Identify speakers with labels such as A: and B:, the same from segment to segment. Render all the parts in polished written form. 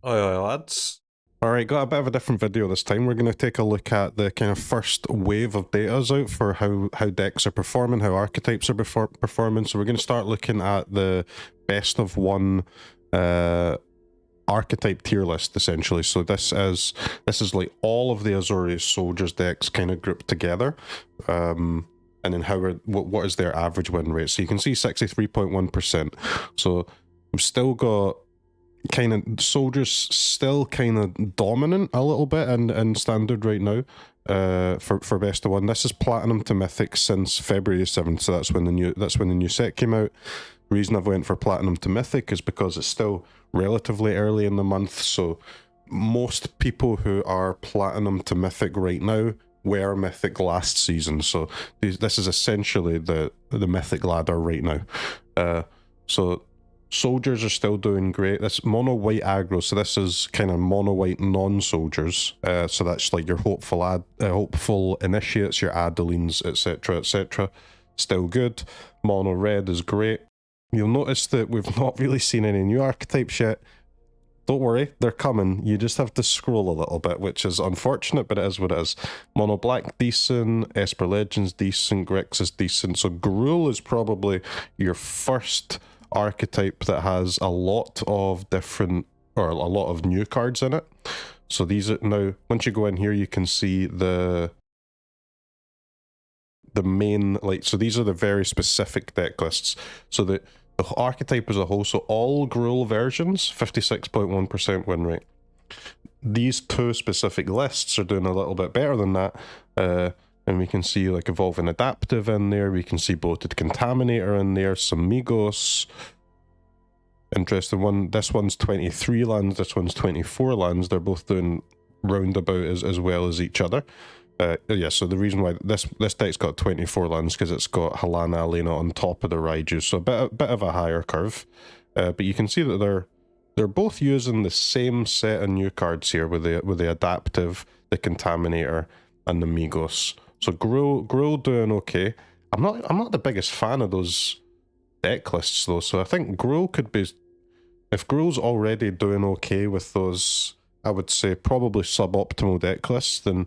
A: Oi, lads.
B: Alright, got a bit of a different video this time. We're going to take a look at the kind of first wave of data's out for how decks are performing, how archetypes are performing. So we're going to start looking at the best of one archetype tier list, essentially. So this is like all of the Azorius Soldiers decks kind of grouped together. And then what is their average win rate. So you can see 63.1%. So we've still got kind of soldiers still kind of dominant a little bit in standard right now for best of one. This is platinum to mythic since February 7th, so that's when the new set came out. Reason I've went for platinum to mythic is because it's still relatively early in the month, so most people who are platinum to mythic right now were mythic last season, so this is essentially the mythic ladder right now. So soldiers are still doing great. That's mono white aggro, so this is kind of mono white non-soldiers. So that's like your hopeful initiates, your Adelines, etc., etc. Still good. Mono red is great. You'll notice that we've not really seen any new archetypes yet. Don't worry, they're coming. You just have to scroll a little bit, which is unfortunate, but it is what it is. Mono black, decent. Esper Legends, decent. Grix is decent. So Gruul is probably your first archetype that has a lot of different, or a lot of new cards in it. So these are now, once you go in here, you can see the main, like, so these are the very specific deck lists. So the archetype as a whole, so all Gruul versions, 56.1% win rate. These two specific lists are doing a little bit better than that. And we can see like Evolving Adaptive in there, we can see Bloated Contaminator in there, some Migos. Interesting one, this one's 23 lands, this one's 24 lands, they're both doing roundabout as well as each other. Yeah, so the reason why this deck's got 24 lands because it's got Halana Alena on top of the Raiju, so a bit of a higher curve. But you can see that they're both using the same set of new cards here with the Adaptive, the Contaminator, and the Migos. So Gruul doing okay. I'm not the biggest fan of those deck lists though, so I think Gruul could be, if Gruul's already doing okay with those, I would say probably suboptimal deck lists, then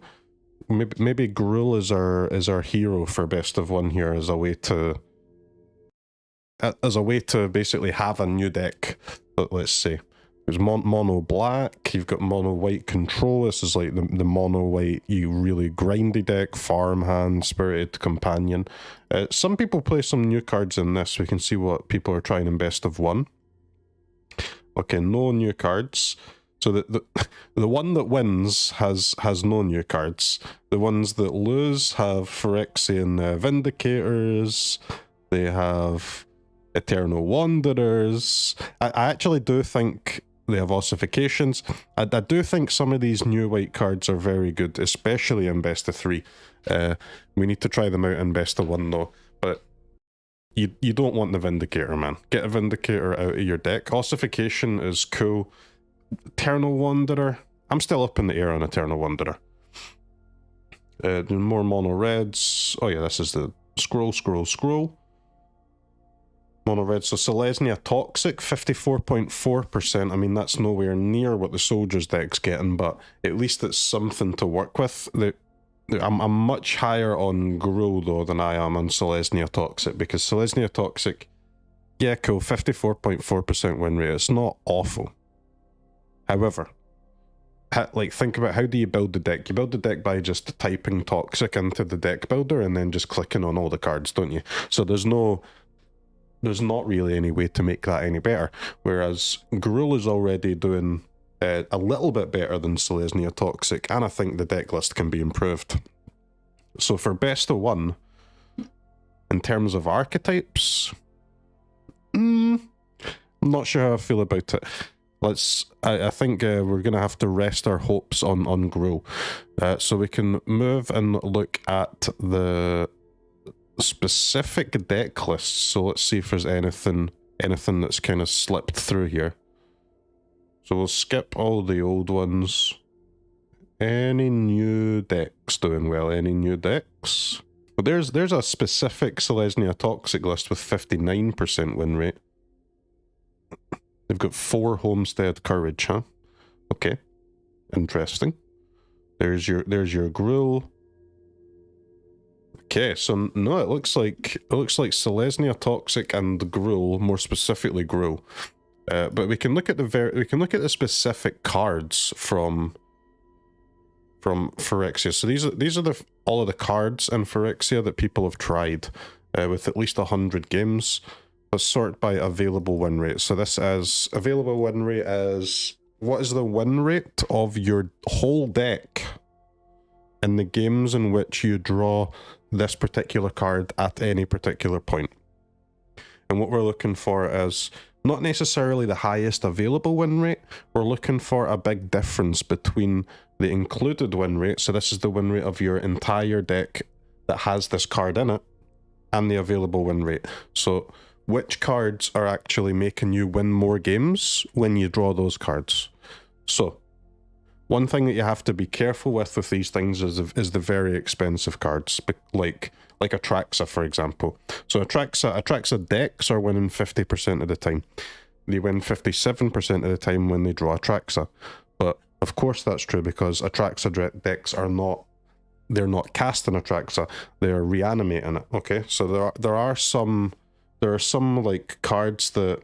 B: maybe Gruul is our hero for best of one here as a way to basically have a new deck. Let's say there's mono black, you've got mono white control. This is like the mono white, you really grindy deck, farmhand, spirited companion. Some people play some new cards in this. We can see what people are trying in best of one. Okay, no new cards. So the one that wins has no new cards. The ones that lose have Phyrexian Vindicators. They have Eternal Wanderers. I actually do think they have ossifications. I do think some of these new white cards are very good, especially in best of three. We need to try them out in best of one though. But you don't want the Vindicator, man. Get a Vindicator out of your deck. Ossification is cool. Eternal Wanderer. I'm still up in the air on Eternal Wanderer. More mono reds. Oh yeah, this is the scroll. Mono red. So Selesnya Toxic, 54.4%. I mean, that's nowhere near what the Soldiers deck's getting, but at least it's something to work with. I'm much higher on Gruul though than I am on Selesnya Toxic, because Selesnya Toxic, yeah, cool, 54.4% win rate. It's not awful. However, like, think about how do you build the deck? You build the deck by just typing Toxic into the deck builder and then just clicking on all the cards, don't you? So there's not really any way to make that any better. Whereas Gruul is already doing a little bit better than Selesnya Toxic, and I think the deck list can be improved. So for best of one, in terms of archetypes, I'm not sure how I feel about it. I think we're going to have to rest our hopes on Gruul. So we can move and look at the specific deck lists. So let's see if there's anything that's kind of slipped through here. So we'll skip all the old ones. Any new decks doing well? Any new decks? But there's a specific Selesnya Toxic list with 59% win rate. They've got 4 Homestead Courage, huh? Okay, interesting. There's your Gruul. Okay, so no, it looks like Selesnya, Toxic, and Gruul, more specifically Gruul. But we can look at the specific cards from Phyrexia. So these are all of the cards in Phyrexia that people have tried with at least 100 games. Let's sort by available win rate. So this is available win rate as what is the win rate of your whole deck in the games in which you draw this particular card at any particular point. And what we're looking for is not necessarily the highest available win rate. We're looking for a big difference between the included win rate, so this is the win rate of your entire deck that has this card in it, and the available win rate. So which cards are actually making you win more games when you draw those cards. So one thing that you have to be careful with these things is the very expensive cards, like Atraxa, for example. So Atraxa decks are winning 50% of the time. They win 57% of the time when they draw Atraxa. But of course that's true because Atraxa decks are not, they're not casting Atraxa, they're reanimating it. Okay, so there are some like cards that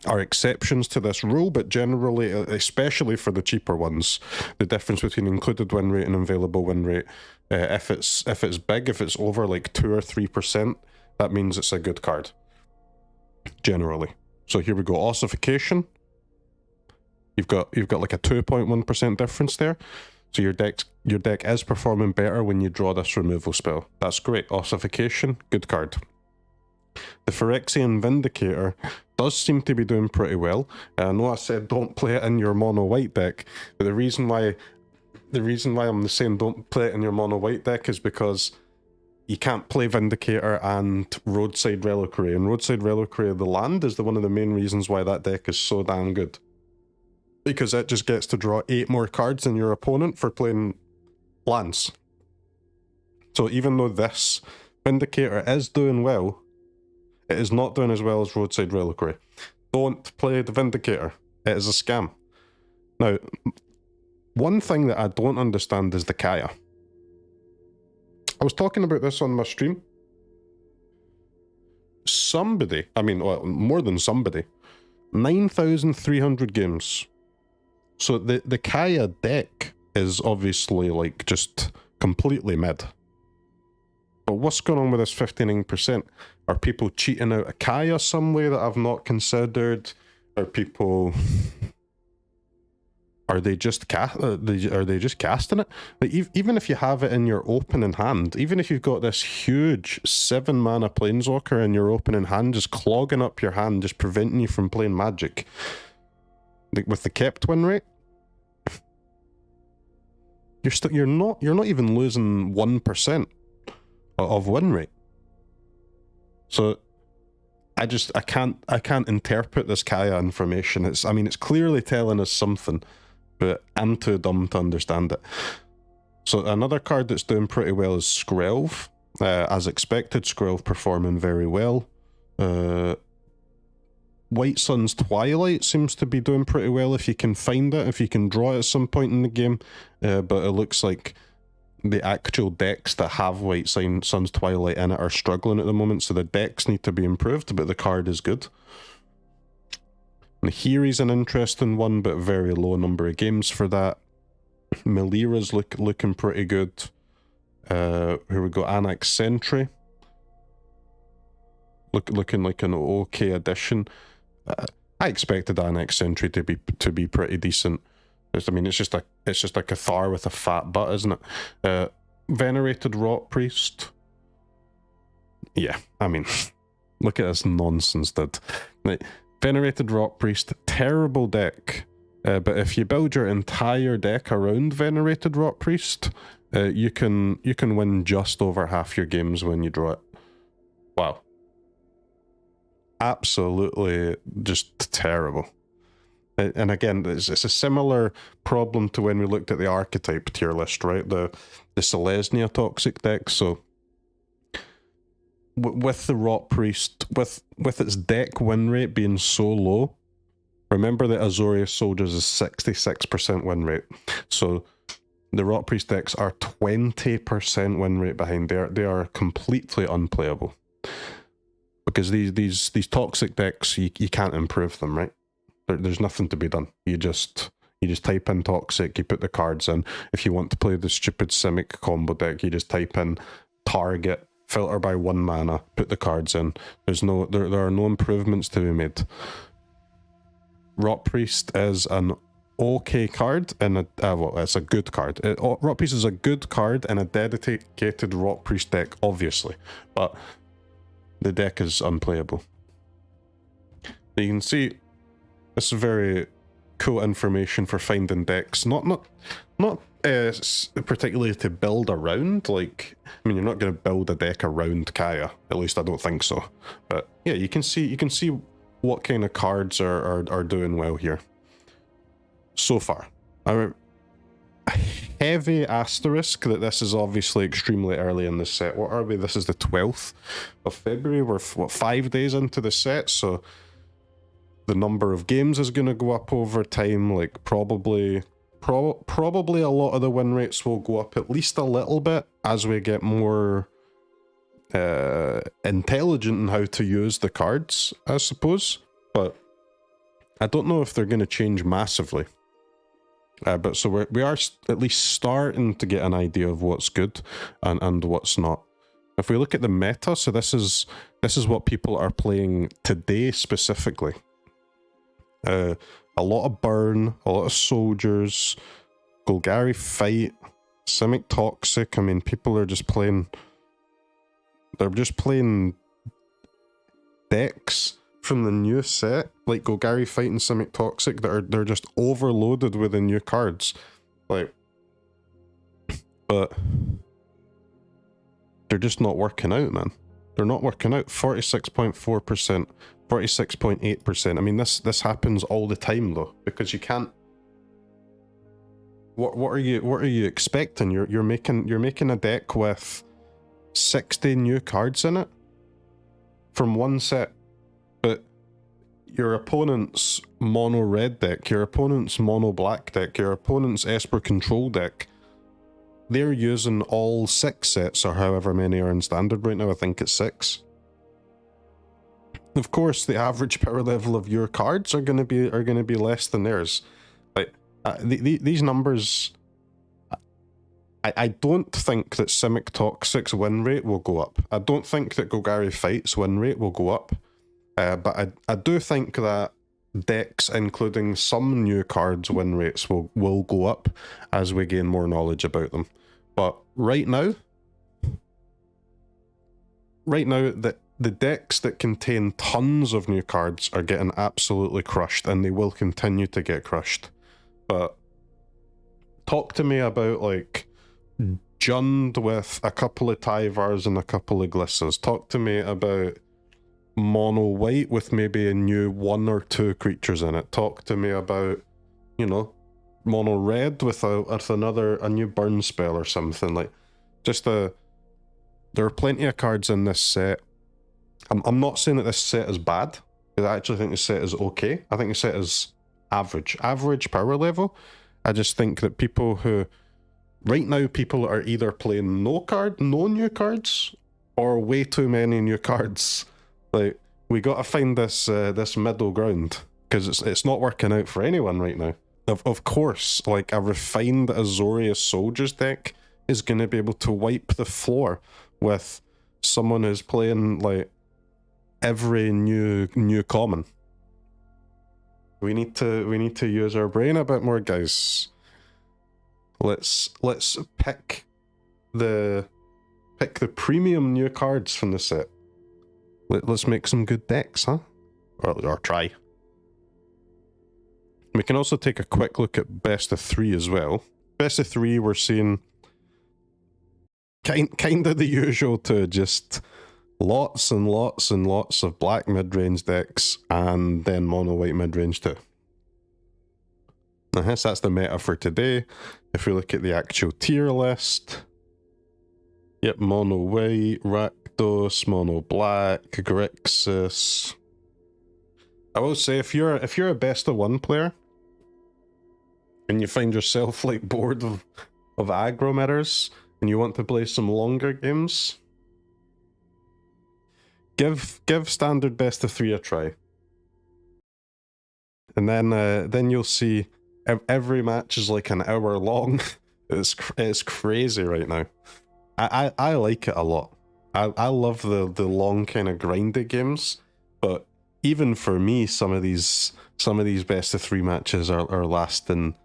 B: are exceptions to this rule, but generally, especially for the cheaper ones, the difference between included win rate and available win rate, if it's big, if it's over like 2 or 3%, that means it's a good card. Generally. So here we go, Ossification. You've got like a 2.1% difference there. So your deck is performing better when you draw this removal spell. That's great. Ossification, good card. The Phyrexian Vindicator does seem to be doing pretty well. I know I said don't play it in your mono white deck, but the reason why I'm saying don't play it in your mono white deck is because you can't play Vindicator and Roadside Reliquary, and Roadside Reliquary, the land, is one of the main reasons why that deck is so damn good. Because it just gets to draw 8 more cards than your opponent for playing lands. So even though this Vindicator is doing well, it is not doing as well as Roadside Reliquary. Don't play the Vindicator. It is a scam. Now, one thing that I don't understand is the Kaya. I was talking about this on my stream. Somebody, I mean, well, more than somebody, 9,300 games. So the Kaya deck is obviously like just completely mid. But what's going on with this 59%? Are people cheating out a Kaya some way that I've not considered? Are people... Are they just casting it? Like, even if you have it in your opening hand, even if you've got this huge 7-mana Planeswalker in your opening hand, just clogging up your hand, just preventing you from playing Magic, like with the kept win rate, you're not even losing 1% of win rate. So I can't interpret this Kaya information. It's clearly telling us something, but I'm too dumb to understand it. So another card that's doing pretty well is Skrelv. As expected, Skrelv performing very well. White Sun's Twilight seems to be doing pretty well if you can find it, if you can draw it at some point in the game. But it looks like the actual decks that have White Sun's Twilight in it are struggling at the moment, so the decks need to be improved, but the card is good. And Here's an interesting one, but very low number of games for that. Melira's looking pretty good. Here we go, Anax Sentry. Looking like an okay addition. I expected Anax Sentry to be pretty decent. It's just a Cathar with a fat butt, isn't it? Venerated Rot Priest. Yeah, look at this nonsense, dude. Like, Venerated Rot Priest, terrible deck. But if you build your entire deck around Venerated Rot Priest, you can win just over half your games when you draw it. Wow. Absolutely just terrible. And again, it's a similar problem to when we looked at the Archetype tier list, right? The Selesnya Toxic deck. So with the Rot Priest, with its deck win rate being so low, Remember that Azorius Soldiers is 66% win rate. So the Rot Priest decks are 20% win rate behind. They are completely unplayable. Because these toxic decks, you can't improve them, right? There's nothing to be done. You just type in toxic, you put the cards in. If you want to play the stupid Simic combo deck, you just type in target, filter by 1 mana, put the cards in. There are no improvements to be made. Rot Priest is an okay card and well, it's a good card. Rot Priest is a good card in a dedicated Rot Priest deck, obviously, but the deck is unplayable. You can see this is very cool information for finding decks. Not particularly to build around. Like, I mean, you're not going to build a deck around Kaya. At least I don't think so. But yeah, you can see what kind of cards are doing well here so far. A heavy asterisk that this is obviously extremely early in the set. What are we? This is the 12th of February. We're, what, 5 days into the set, so the number of games is going to go up over time. Like, probably a lot of the win rates will go up at least a little bit as we get more intelligent in how to use the cards, I suppose. But I don't know if they're going to change massively. But so we are at least starting to get an idea of what's good and what's not. If we look at the meta, so this is what people are playing today specifically. A lot of burn, a lot of soldiers, Golgari fight, Simic toxic. I mean, people are just playing. They're just playing decks from the new set, like Golgari fight and Simic toxic, they're just overloaded with the new cards. Like, but they're just not working out, man. They're not working out. 46.4%, 46.8%. I mean, this happens all the time though, because you can't. What are you expecting? You're making a deck with 60 new cards in it from one set, but your opponent's mono red deck, your opponent's mono black deck, your opponent's Esper control deck, they're using all 6 sets, or however many are in standard right now. I think it's 6. Of course, the average power level of your cards are gonna be less than theirs. Like these numbers. I don't think that Simic Toxic's win rate will go up. I don't think that Golgari Fight's win rate will go up. But I do think that decks, including some new cards' win rates, will go up as we gain more knowledge about them. But right now, the decks that contain tons of new cards are getting absolutely crushed, and they will continue to get crushed. But talk to me about, like, Jund with a couple of Tyvars and a couple of Glissas. Talk to me about mono white with maybe a new 1 or 2 creatures in it. Talk to me about, you know, mono red with a new burn spell or something. Like, just there are plenty of cards in this set. I'm not saying that this set is bad, because I actually think the set is okay. I think the set is average power level. I just think that right now people are either playing no new cards, or way too many new cards. Like, we got to find this middle ground, because it's not working out for anyone right now. Of course, like, a refined Azorius Soldiers deck is going to be able to wipe the floor with someone who's playing, like, every new common. We need to use our brain a bit more, guys. Let's pick the premium new cards from the set. Let's make some good decks, huh? Or try. We can also take a quick look at best of 3 as well. Best of 3, we're seeing kind of the usual, to just lots and lots and lots of black mid-range decks, and then mono white mid-range too. I guess that's the meta for today. If we look at the actual tier list, yep, mono white, Rakdos, mono black, Grixis. I will say, if you're a best of one player and you find yourself like bored of aggro mirrors and you want to play some longer games, give standard best of 3 a try. And then you'll see every match is like an hour long. It's crazy right now. I like it a lot. I love the long kind of grindy games, but even for me, some of these best of 3 matches are lasting.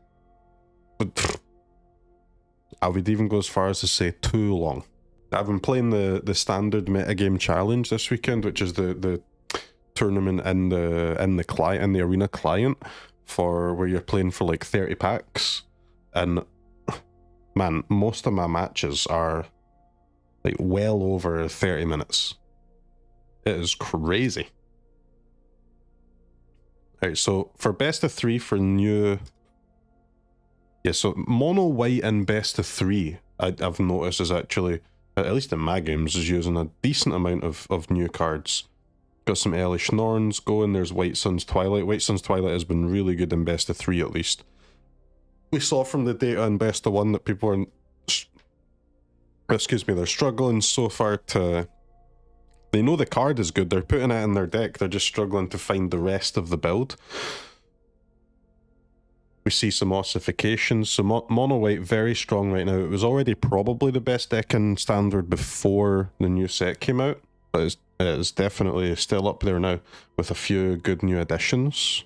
B: I would even go as far as to say too long. I've been playing the standard metagame challenge this weekend, which is the tournament in the arena client, for where you're playing for like 30 packs, and man, most of my matches are like well over 30 minutes. It is crazy. Alright, so for best of 3 for new... Yeah, so mono white and best of 3, I've noticed is actually, at least in my games, is using a decent amount of new cards. Got some early Schnorns going, there's White Sun's Twilight. White Sun's Twilight has been really good in best of 3 at least. We saw from the data in best of 1 that people are... Excuse me, they're struggling so far to... They know the card is good, they're putting it in their deck, they're just struggling to find the rest of the build. We see some ossifications, so mono white very strong right now. It was already probably the best deck in standard before the new set came out, but it's definitely still up there now with a few good new additions.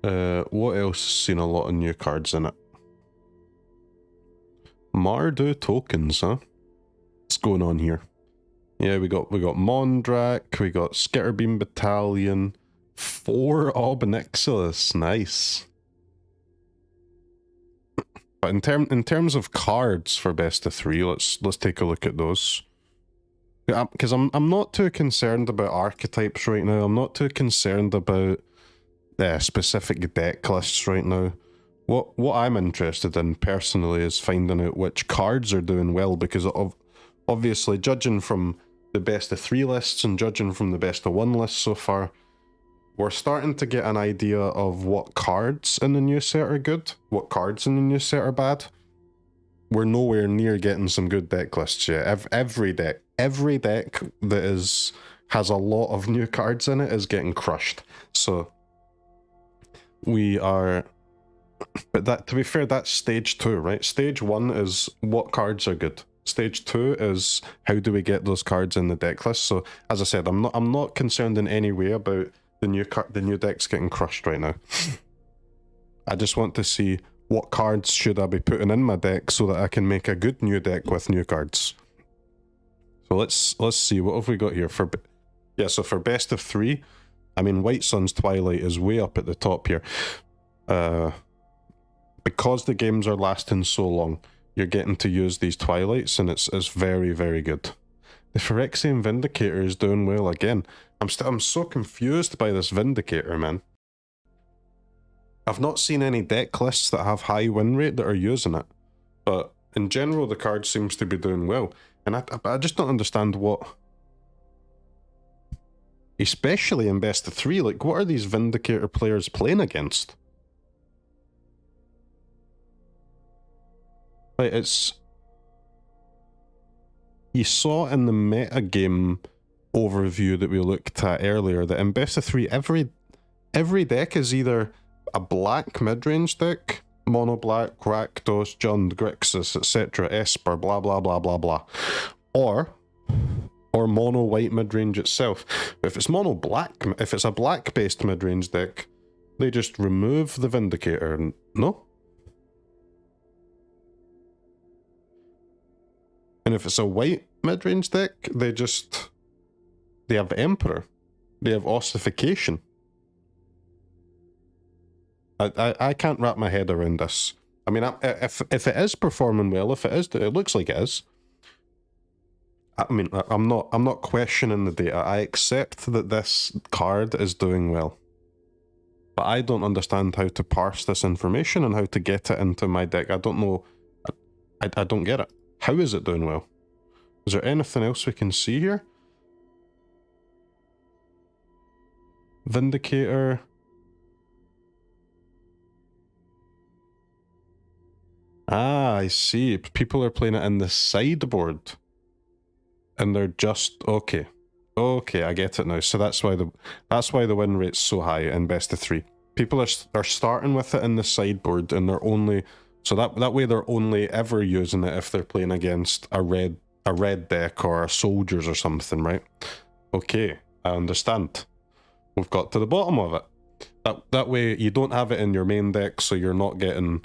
B: What else has seen a lot of new cards in it? Mardu tokens, huh? What's going on here? Yeah, we got Mondrak, we got Skitterbeam Battalion, 4 Obnixilis, nice. But in terms of cards for best of 3, let's take a look at those. Because I'm not too concerned about archetypes right now. I'm not too concerned about specific deck lists right now. What I'm interested in personally is finding out which cards are doing well, because obviously judging from the best of 3 lists and judging from the best of 1 lists so far, we're starting to get an idea of what cards in the new set are good, what cards in the new set are bad. We're nowhere near getting some good deck lists yet. Every deck that has a lot of new cards in it is getting crushed. So we are... But that, to be fair, that's stage 2, right? Stage 1 is what cards are good. Stage 2 is how do we get those cards in the deck list. So as I said, I'm not concerned in any way about the new decks getting crushed right now. I just want to see what cards should I be putting in my deck so that I can make a good new deck with new cards. So let's see, what have we got here for... Yeah, so for best of 3, I mean, White Sun's Twilight is way up at the top here. Because the games are lasting so long, you're getting to use these Twilights, and it's very, very good. The Phyrexian Vindicator is doing well again. I'm so confused by this Vindicator, man. I've not seen any deck lists that have high win rate that are using it, but in general the card seems to be doing well, and I just don't understand what... Especially in best of 3, like, what are these Vindicator players playing against? Like, it's... You saw in the metagame overview that we looked at earlier that in best of 3, every deck is either a black mid-range deck, mono black, Rakdos, Jund, Grixis, etc., Esper, blah blah blah blah blah, or mono white mid-range itself. If it's mono black, if it's a black based mid-range deck, they just remove the Vindicator. No. And if it's a white mid-range deck, they have Emperor. They have Ossification. I can't wrap my head around this. I mean, if it is performing well, if it looks like it is. I mean, I'm not questioning the data. I accept that this card is doing well. But I don't understand how to parse this information and how to get it into my deck. I don't know. I don't get it. How is it doing well? Is there anything else we can see here? Vindicator. Ah, I see. People are playing it in the sideboard. And they're just okay. Okay, I get it now. So that's why the win rate's so high in best of 3. People are starting with it in the sideboard, and they're only so that way they're only ever using it if they're playing against a red deck or a soldiers or something, right? Okay, I understand. We've got to the bottom of it. That way you don't have it in your main deck, so you're not getting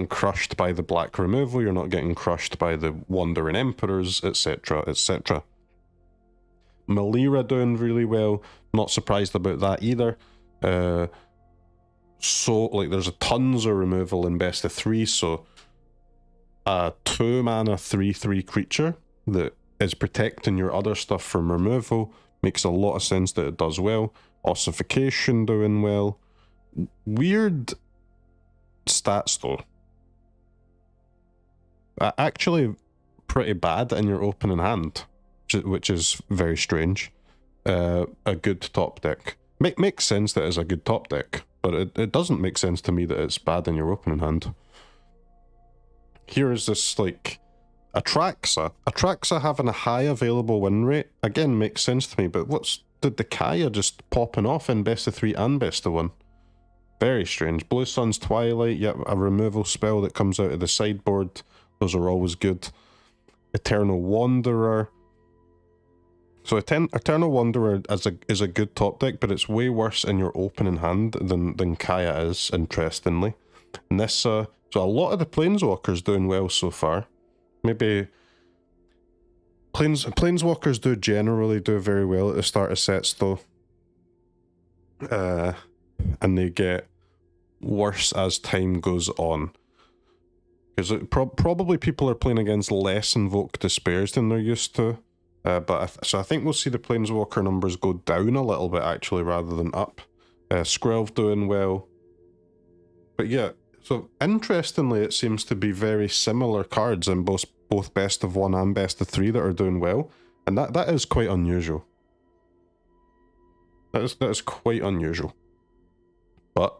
B: crushed by the black removal, you're not getting crushed by the Wandering Emperors, etc, etc. Melira doing really well, not surprised about that either. So, like, there's tons of removal in best of 3, so a 2-mana 3/3 creature that is protecting your other stuff from removal makes a lot of sense that it does well. Ossification doing well. Weird stats though. Actually pretty bad in your opening hand, which is very strange. A good top deck. Makes sense that it's a good top deck, but it doesn't make sense to me that it's bad in your opening hand. Here is this, like, Atraxa. Atraxa having a high available win rate, again, makes sense to me, but did the Kaya just popping off in best of 3 and best of 1? Very strange. Blue Sun's Twilight, yep, a removal spell that comes out of the sideboard. Those are always good. Eternal Wanderer. So Eternal Wanderer is a good top deck, but it's way worse in your opening hand than Kaya is, interestingly. Nissa. So a lot of the Planeswalkers doing well so far. Maybe Planeswalkers do generally do very well at the start of sets though. And they get worse as time goes on. Because probably people are playing against less Invoke Despairs than they're used to. So I think we'll see the Planeswalker numbers go down a little bit actually rather than up. Skrelv doing well. But yeah, so interestingly it seems to be very similar cards in both best of 1 and best of 3 that are doing well. And that is quite unusual. That is quite unusual. But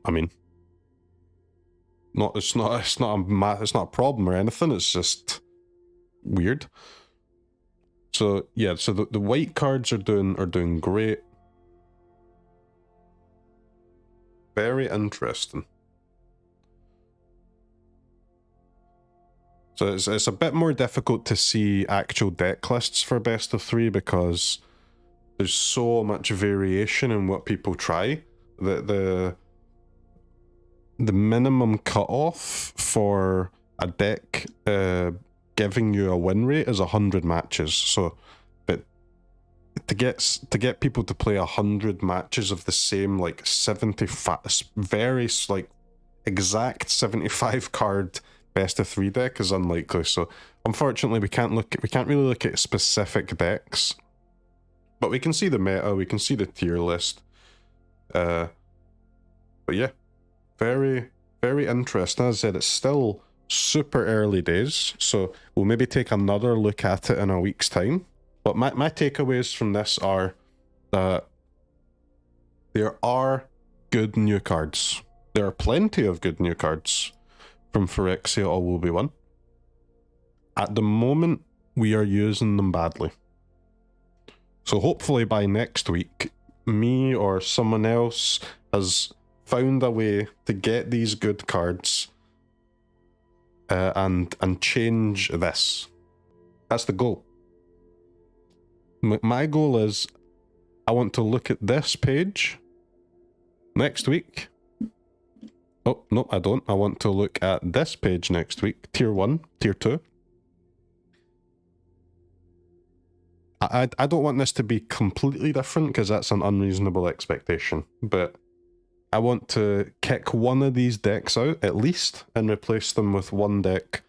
B: I mean, it's not a problem or anything, it's just weird. So yeah, so the white cards are doing great. Very interesting. So it's a bit more difficult to see actual deck lists for best of 3 because there's so much variation in what people try that the minimum cutoff for a deck giving you a win rate is 100 matches. So, but to get people to play 100 matches of the same, like 75, very like exact 75 card best of 3 deck is unlikely. So unfortunately we can't really look at specific decks, but we can see the meta, we can see the tier list. But yeah, very, very interesting. As I said, it's still super early days, so we'll maybe take another look at it in a week's time. But my takeaways from this are that there are good new cards. There are plenty of good new cards from Phyrexia All Will Be One. At the moment, we are using them badly. So hopefully by next week, me or someone else has found a way to get these good cards and change this. That's the goal. My goal is I want to look at this page next week. Oh, no, I don't. I want to look at this page next week. Tier 1, Tier 2. I don't want this to be completely different because that's an unreasonable expectation. But I want to kick one of these decks out, at least, and replace them with one deck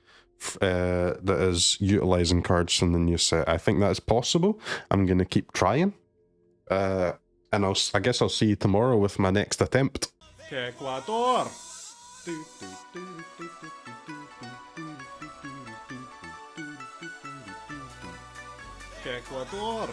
B: that is utilizing cards from the new set. I think that is possible. I'm going to keep trying. And I guess I'll see you tomorrow with my next attempt.
A: Ecuador. Ecuador.